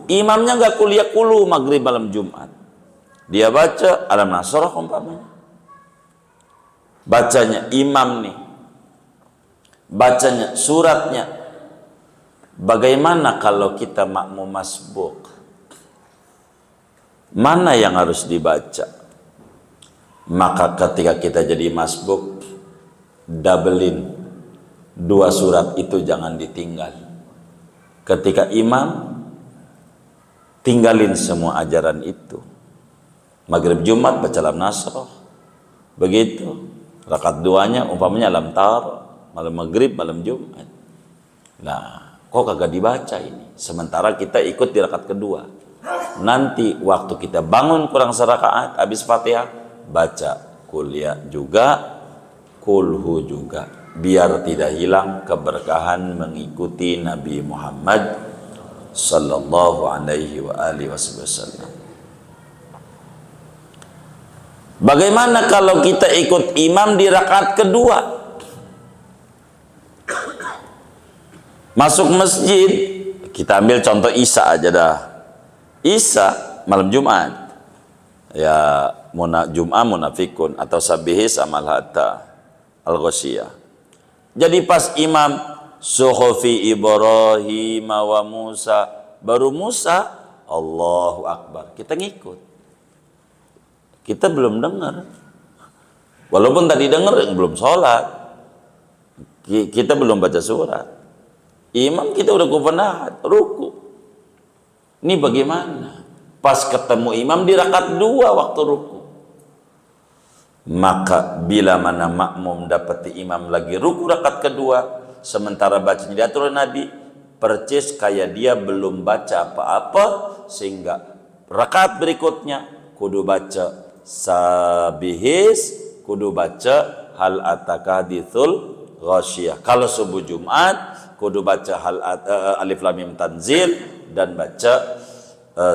imamnya enggak kulhu maghrib malam Jumat, dia baca alam nasrah umpamanya, bacanya imam nih, bacanya suratnya. Bagaimana kalau kita makmum masbuk? Mana yang harus dibaca? Maka ketika kita jadi masbuk, doublein dua surat itu, jangan ditinggal. Ketika imam, tinggalin semua ajaran itu. Maghrib Jumat baca alam nasrah, begitu. Rakaat duanya umpamanya alam tar, malam maghrib malam Jumat. Nah, kok kagak dibaca ini? Sementara kita ikut di rakaat kedua. Nanti waktu kita bangun kurang serakaat, habis Fatihah, baca kuliah juga, kulhu juga, biar tidak hilang keberkahan mengikuti Nabi Muhammad sallallahu alaihi wa alihi wasallam. Bagaimana kalau kita ikut imam di rakaat kedua? Masuk masjid, kita ambil contoh Isa aja dah. Isa malam Jumat, ya Jum'ah munafikun atau sabihis amal hatta al-ghasyiyah. Jadi pas imam suhufi Ibrahim wa Musa, baru Musa Allahu Akbar, kita ngikut. Kita belum dengar, walaupun tadi dengar belum sholat, kita belum baca surat. Imam kita udah kupenahat, ruku. Ini bagaimana? Pas ketemu imam di rakaat dua waktu ruku. Maka bila mana makmum dapati imam lagi ruku rakaat kedua, sementara bacanya diatur Nabi, percis kayak dia belum baca apa-apa, sehingga rakaat berikutnya kudu baca sabihis, kudu baca hal atakadithul ghasyiyah. Kalau subuh Jumat kudu baca alif lam mim tanzil dan baca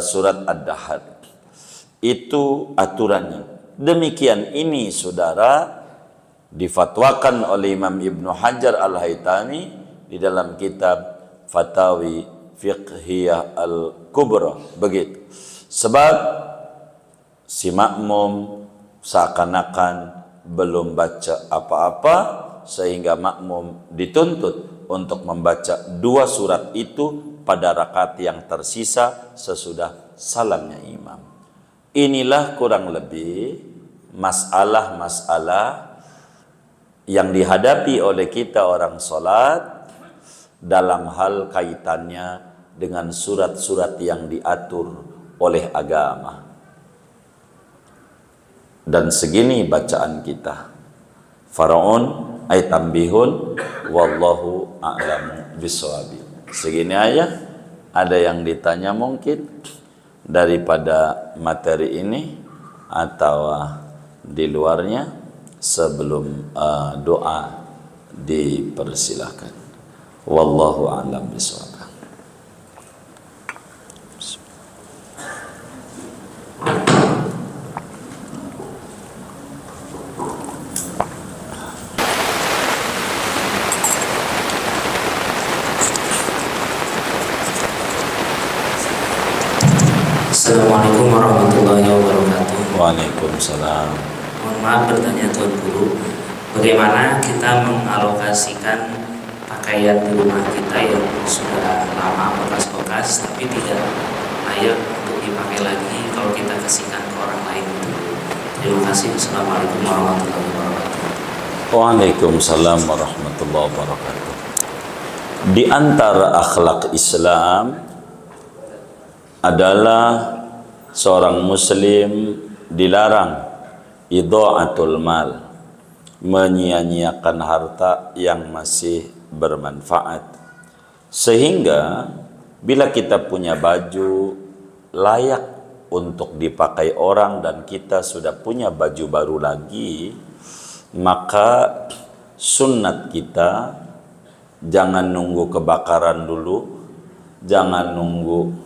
surat ad-dahr. Itu aturannya. Demikian ini saudara difatwakan oleh Imam Ibnu Hajar Al-Haytami di dalam kitab Fatawi Fiqhiyah Al-Kubra. Begitu. Sebab si makmum seakan-akan belum baca apa-apa, sehingga makmum dituntut untuk membaca dua surat itu pada rakaat yang tersisa sesudah salamnya imam. Inilah kurang lebih masalah-masalah yang dihadapi oleh kita orang sholat dalam hal kaitannya dengan surat-surat yang diatur oleh agama. Dan segini bacaan kita. Faraun ay tambihun Wallahu a'lamu bishawabi. Segini aja. Ada yang ditanya mungkin daripada materi ini atau di luarnya, sebelum doa dipersilahkan. Wallahu a'lam bishawab. Assalamualaikum warahmatullahi wabarakatuh. Waalaikumsalam. Mohon maaf bertanya Tuan Guru, bagaimana kita mengalokasikan pakaian di rumah kita yang sudah lama bekas-bekas tapi tidak layak untuk dipakai lagi kalau kita kasihkan ke orang lain? Terima kasih. Assalamualaikum warahmatullahi wabarakatuh. Waalaikumsalam warahmatullahi wabarakatuh. Di antara akhlak Islam adalah seorang muslim dilarang idha'atul mal, menyia-nyiakan harta yang masih bermanfaat. Sehingga bila kita punya baju layak untuk dipakai orang dan kita sudah punya baju baru lagi, maka sunnat kita jangan nunggu kebakaran dulu, jangan nunggu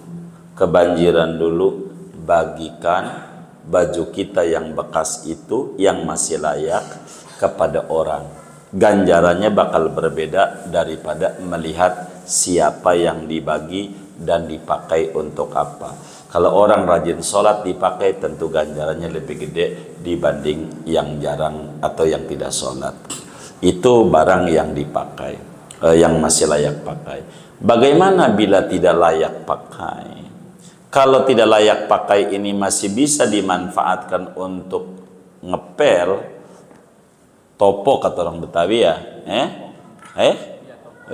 kebanjiran dulu, bagikan baju kita yang bekas itu yang masih layak kepada orang. Ganjarannya bakal berbeda daripada melihat siapa yang dibagi dan dipakai untuk apa. Kalau orang rajin sholat dipakai, tentu ganjarannya lebih gede dibanding yang jarang atau yang tidak sholat. Itu barang yang dipakai, yang masih layak pakai. Bagaimana bila tidak layak pakai? Kalau tidak layak pakai ini masih bisa dimanfaatkan untuk ngepel, topo kata orang Betawi ya,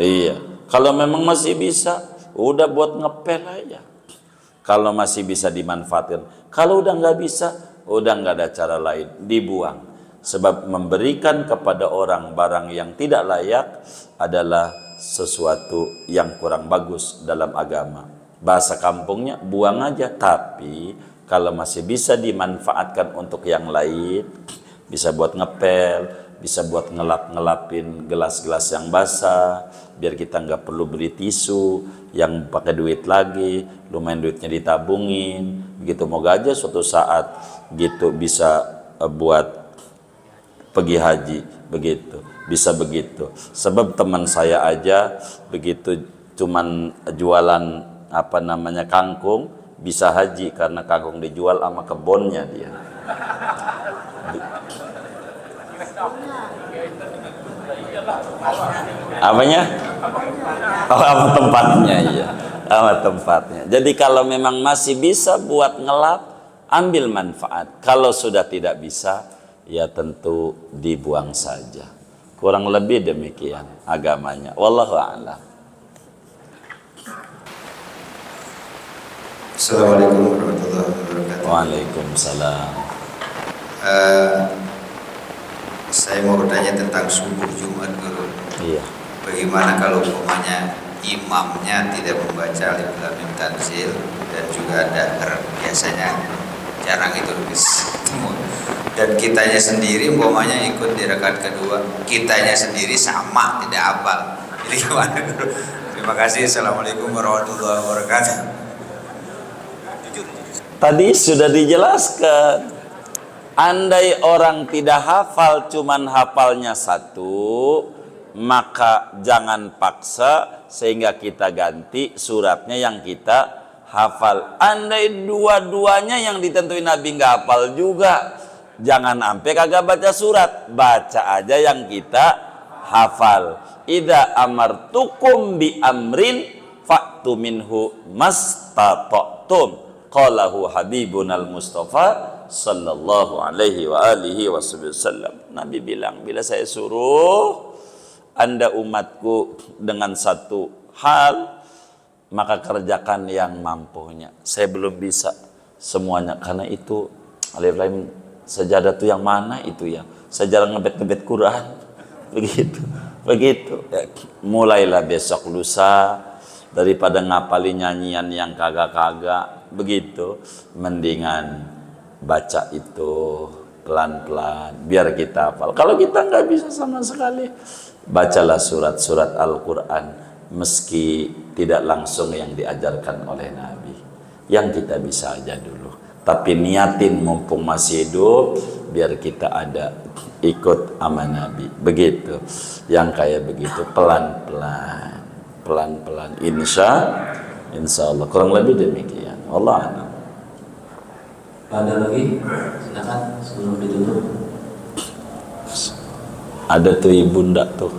iya. Kalau memang masih bisa, udah buat ngepel aja. Kalau masih bisa dimanfaatkan. Kalau udah nggak bisa, udah nggak ada cara lain, dibuang. Sebab memberikan kepada orang barang yang tidak layak adalah sesuatu yang kurang bagus dalam agama. Bahasa kampungnya buang aja. Tapi kalau masih bisa dimanfaatkan untuk yang lain, bisa buat ngepel, bisa buat ngelap-ngelapin gelas-gelas yang basah, biar kita nggak perlu beli tisu yang pakai duit lagi, lumayan duitnya ditabungin gitu. Moga aja suatu saat gitu bisa buat pergi haji, begitu, bisa begitu. Sebab teman saya aja begitu cuman jualan kangkung bisa haji karena kangkung dijual sama kebunnya dia. Apanya? Oh, sama tempatnya, iya. Sama tempatnya. Jadi kalau memang masih bisa buat ngelap, ambil manfaat. Kalau sudah tidak bisa, ya tentu dibuang saja. Kurang lebih demikian agamanya. Wallahu a'lam. Assalamualaikum warahmatullahi wabarakatuh. Waalaikumsalam. Saya mau bertanya tentang subuh Jumat, Guru. Iya. Bagaimana kalau umpamanya imamnya tidak membaca Alif Lam Mim Tanzil dan juga dahar, biasanya jarang itu ketemu. Dan kitanya sendiri umpamanya ikut di rakaat kedua, kitanya sendiri sama tidak hafal. Jadi gimana, Guru? Terima kasih. Assalamualaikum warahmatullahi wabarakatuh. Tadi sudah dijelaskan, andai orang tidak hafal, cuman hafalnya satu, maka jangan paksa sehingga kita ganti suratnya yang kita hafal. Andai dua-duanya yang ditentuin Nabi nggak hafal juga, jangan sampai kagak baca surat, baca aja yang kita hafal. Idza amartukum bi amrin fa'tu minhu mastata'tum. Qalahu Habibunal Mustafa sallallahu alaihi wa alihi wasallam. Nabi bilang, bila saya suruh Anda umatku dengan satu hal, maka kerjakan yang mampunya. Saya belum bisa semuanya, karena itu Alif Lam sajadah itu yang mana itu ya? Saya jarang ngebet-ngebet Quran. Begitu. Begitu. Mulailah besok lusa, daripada ngapalin nyanyian yang kagak-kagak, begitu, mendingan baca itu pelan-pelan biar kita hafal. Kalau kita nggak bisa sama sekali, bacalah surat-surat Al-Quran meski tidak langsung yang diajarkan oleh Nabi, yang kita bisa aja dulu. Tapi niatin mumpung masih hidup, biar kita ada ikut sama Nabi. Begitu, yang kayak begitu pelan-pelan, pelan-pelan. Insya Allah kurang lebih demikian. Allah a'lam. Ada lagi? Silakan sebelum ditutup. Ada tuh ibunda tuh.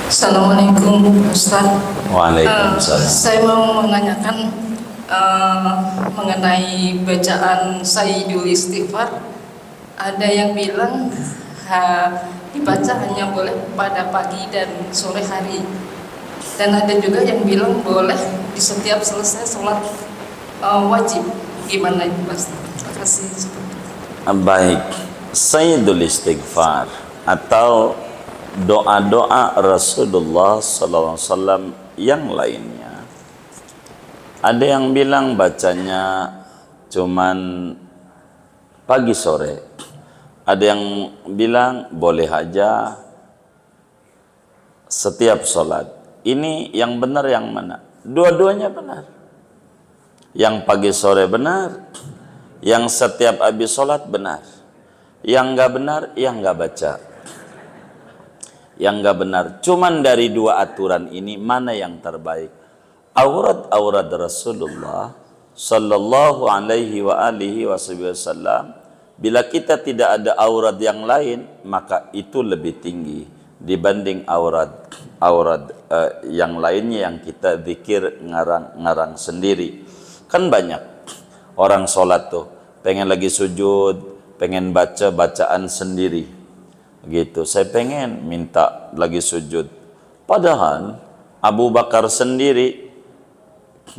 Assalamualaikum Ustaz. Waalaikumsalam. Saya mau menanyakan mengenai bacaan Sayyidul Istighfar. Ada yang bilang dibaca hanya boleh pada pagi dan sore hari, dan ada juga yang bilang boleh di setiap selesai sholat wajib. Gimana itu Mas? Terima kasih. Baik, Sayyidul Istighfar atau doa-doa Rasulullah SAW yang lainnya, ada yang bilang bacanya cuman pagi sore, ada yang bilang boleh aja setiap sholat. Ini yang benar yang mana? Dua-duanya benar. Yang pagi sore benar, yang setiap habis sholat benar. Yang nggak benar, yang nggak baca. Yang nggak benar. Cuman dari dua aturan ini mana yang terbaik? Aurat Rasulullah sallallahu alaihi wa alihi wasallam, bila kita tidak ada aurat yang lain, maka itu lebih tinggi dibanding aurat yang lainnya yang kita zikir ngarang sendiri. Kan banyak orang sholat tuh pengen lagi sujud, pengen baca bacaan sendiri gitu. Saya pengen minta lagi sujud, padahal Abu Bakar sendiri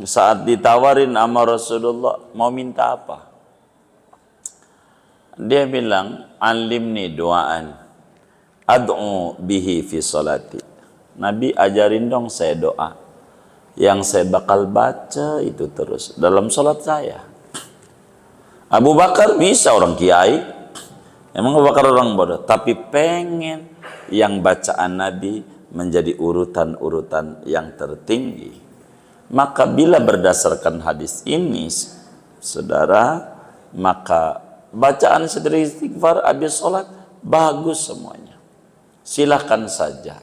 saat ditawarin sama Rasulullah mau minta apa, dia bilang alimni doaan ad'u bihi fi salati. Nabi ajarin dong saya doa yang saya bakal baca itu terus dalam sholat saya. Abu Bakar bisa orang kiai, emang Abu Bakar orang bodoh, tapi pengen yang bacaan Nabi menjadi urutan-urutan yang tertinggi. Maka bila berdasarkan hadis ini, saudara, maka bacaan Sayyidul Istighfar habis sholat bagus semuanya. Silahkan saja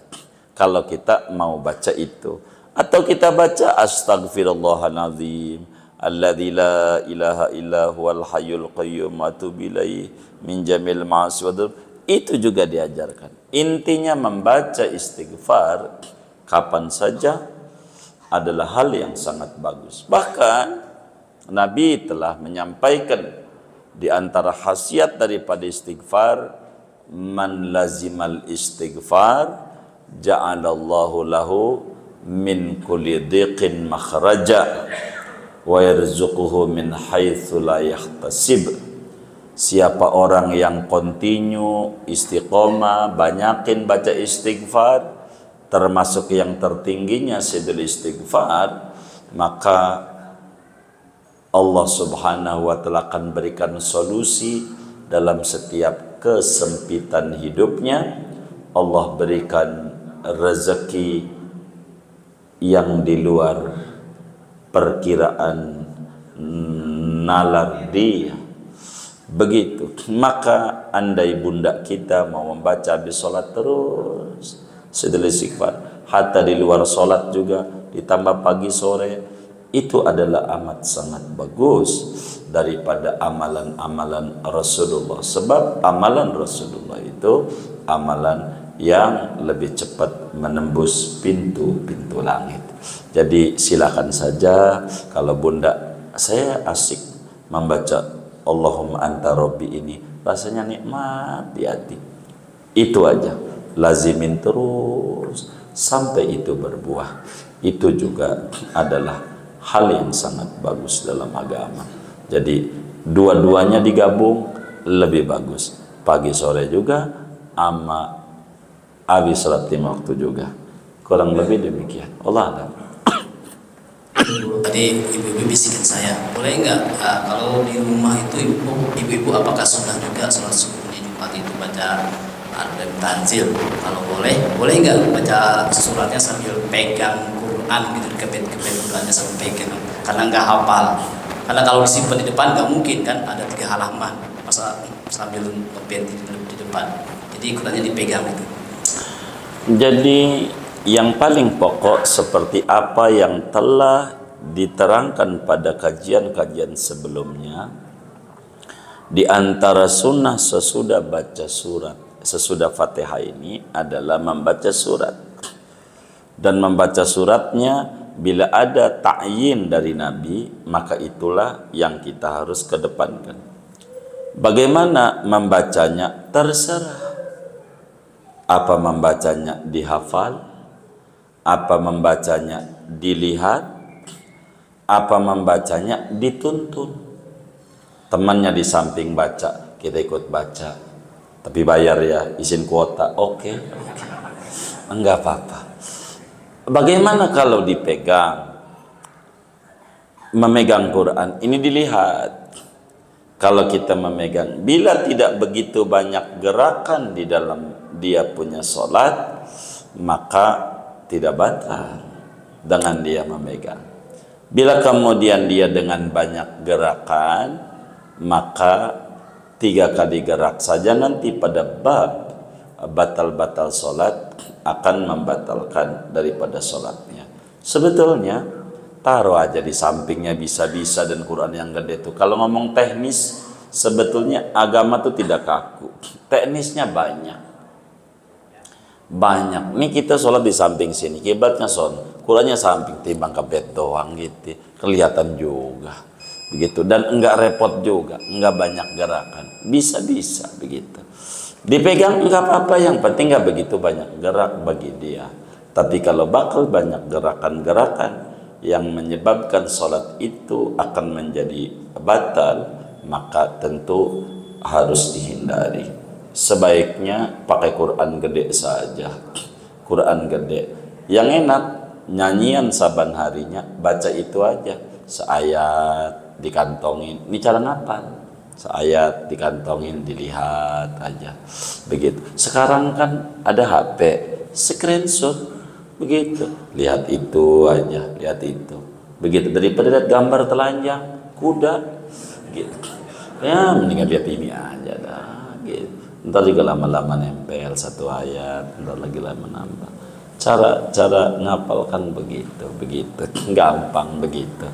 kalau kita mau baca itu. Atau kita baca Astaghfirullahaladzim alladzi la ilaha illa huwal hayyul qayyum wa atubu ilaihi min jamil ma'asi wa dzunub. Itu juga diajarkan. Intinya membaca istighfar kapan saja adalah hal yang sangat bagus. Bahkan Nabi telah menyampaikan di antara khasiat daripada istighfar, man lazimal istighfar ja'alallahu lahu min kulli dhiqin makhraja wa yarzuquhu min haitsu la yahtasib. Siapa orang yang kontinu istiqomah, banyakin baca istighfar, termasuk yang tertingginya Sayyidul Istighfar, maka Allah Subhanahu wa ta'ala akan berikan solusi dalam setiap kesempitan hidupnya. Allah berikan rezeki yang di luar perkiraan nalar dia. Begitu. Maka andai bunda kita mau membaca habis sholat terus Sayyidul Istighfar, hatta di luar sholat juga, ditambah pagi sore, itu adalah amat sangat bagus daripada amalan-amalan Rasulullah. Sebab amalan Rasulullah itu amalan yang lebih cepat menembus pintu-pintu langit. Jadi silakan saja kalau bunda, saya asik membaca Allahumma anta rabbi ini, rasanya nikmat di hati. Itu aja, lazimin terus sampai itu berbuah. Itu juga adalah hal yang sangat bagus dalam agama. Jadi dua-duanya digabung lebih bagus. Pagi sore juga ama habis salat 5 waktu juga. Kurang lebih demikian. Allah a'lam. Tadi ibu-ibu bisikin saya, boleh nggak kalau di rumah itu ibu-ibu apakah sunnah juga sholat subuh di Jumat itu baca Al-Quran Tanzil? Kalau boleh nggak baca suratnya sambil pegang Quran gitu, dikepet-kepet Qurannya sambil pegang, karena nggak hafal. Karena kalau disimpan di depan nggak mungkin kan, ada 3 halaman, masa sambil ngepet di depan. Jadi Qurannya dipegang gitu. Jadi yang paling pokok seperti apa yang telah diterangkan pada kajian-kajian sebelumnya, di antara sunnah sesudah baca surat, sesudah Fatihah ini adalah membaca surat. Dan membaca suratnya bila ada ta'yin dari Nabi, maka itulah yang kita harus kedepankan. Bagaimana membacanya? Terserah. Apa membacanya dihafal? Apa membacanya dilihat? Apa membacanya dituntun? Temannya di samping baca, kita ikut baca. Tapi bayar ya, izin kuota. Oke. Enggak apa-apa. Bagaimana kalau dipegang? Memegang Quran, ini dilihat. Kalau kita memegang, bila tidak begitu banyak gerakan di dalam dia punya sholat, maka tidak batal dengan dia memegang. Bila kemudian dia dengan banyak gerakan, maka 3 kali gerak saja nanti pada bab batal-batal sholat akan membatalkan daripada sholatnya. Sebetulnya taruh aja di sampingnya bisa-bisa, dan Quran yang gede itu. Kalau ngomong teknis, sebetulnya agama itu tidak kaku, teknisnya banyak. Nih kita sholat di samping sini, kiblatnya son, Qurannya samping, timbang kebet doang gitu, kelihatan juga begitu, dan enggak repot juga, enggak banyak gerakan, bisa-bisa begitu. Dipegang enggak apa-apa, yang penting enggak begitu banyak gerak bagi dia. Tapi kalau bakal banyak gerakan-gerakan yang menyebabkan sholat itu akan menjadi batal, maka tentu harus dihindari. Sebaiknya pakai Quran gede saja. Quran gede yang enak, nyanyian saban harinya, baca itu aja, seayat dikantongin. Ini cara ngapal, seayat dikantongin, dilihat aja begitu. Sekarang kan ada HP, screenshot begitu, lihat itu aja, lihat itu begitu, daripada lihat gambar telanjang kuda gitu. Ya mendingan lihat ini aja dah gitu. Ntar juga lama-lama nempel 1 ayat, ntar lagi lama nambah. Cara ngapalkan begitu, gampang begitu.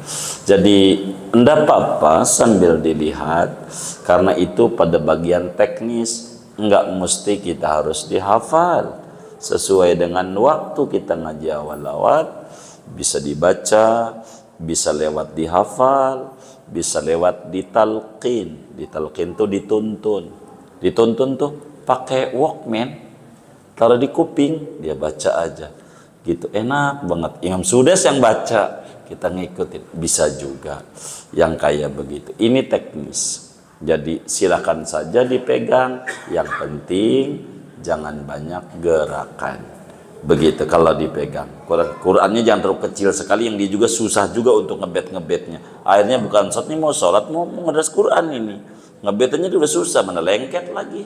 Jadi enggak apa-apa sambil dilihat, karena itu pada bagian teknis enggak mesti kita harus dihafal. Sesuai dengan waktu kita ngaji awal-awal, bisa dibaca, bisa lewat dihafal, bisa lewat ditalqin. Ditalqin tuh dituntun. Dituntun tuh pakai Walkman, taruh di kuping, dia baca aja gitu, enak banget. Imam Sudes yang baca, kita ngikutin, bisa juga yang kayak begitu. Ini teknis, jadi silakan saja dipegang, yang penting jangan banyak gerakan begitu. Kalau dipegang Qurannya jangan terlalu kecil sekali, yang dia juga susah juga untuk ngebetnya. Akhirnya bukan saat ini mau sholat, mau ngedas Quran ini, ngebetnya udah susah, mana lengket lagi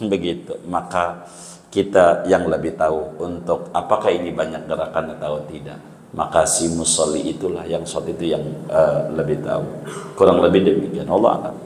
begitu. Maka kita yang lebih tahu untuk apakah ini banyak gerakan atau tidak, maka si musolli itulah yang sholat itu yang lebih tahu. Kurang lebih demikian. Allah a'lam.